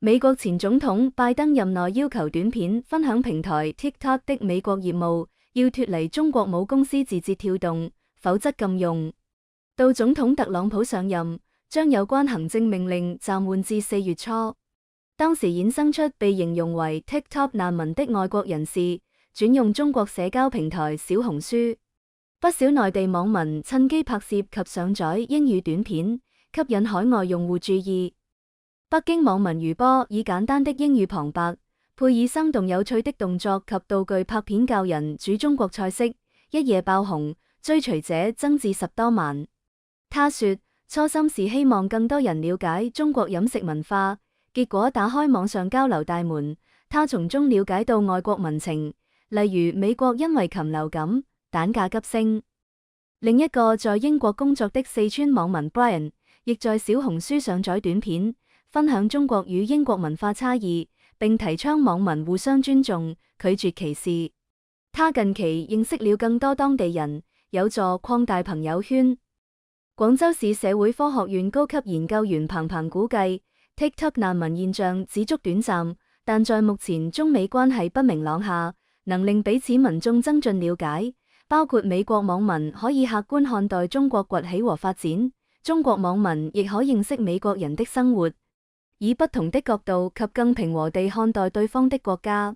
美國前總統拜登任內要求短片分享平台 TikTok 的美國業務要脫離中國母公司字節跳動，否則禁用。到總統特朗普上任，將有關行政命令暫緩至4月初。當時衍生出被形容為 TikTok 難民的外國人士轉用中國社交平台小紅書，不少內地網民趁機拍攝及上載英語短片，吸引海外用戶注意。北京網民余波以簡單的英語旁白，配以生動有趣的動作及道具拍片教人煮中國菜式，一夜爆紅，追隨者增至10多萬。他說，初心是希望更多人了解中國飲食文化，結果打開網上交流大門，他從中了解到外國民情，例如美國因為禽流感，蛋價急升。另一個在英國工作的四川網民 Brian， 亦在小紅書上載短片，分享中國與英國文化差異，並提倡網民互相尊重，拒絕歧視。他近期認識了更多當地人，有助擴大朋友圈。廣州市社會科學院高級研究員彭彭估計， TikTok 難民現象只足短暫，但在目前中美關係不明朗下，能令彼此民眾增進了解，包括美國網民可以客觀看待中國崛起和發展，中國網民亦可認識美國人的生活，以不同的角度及更平和地看待對方的國家。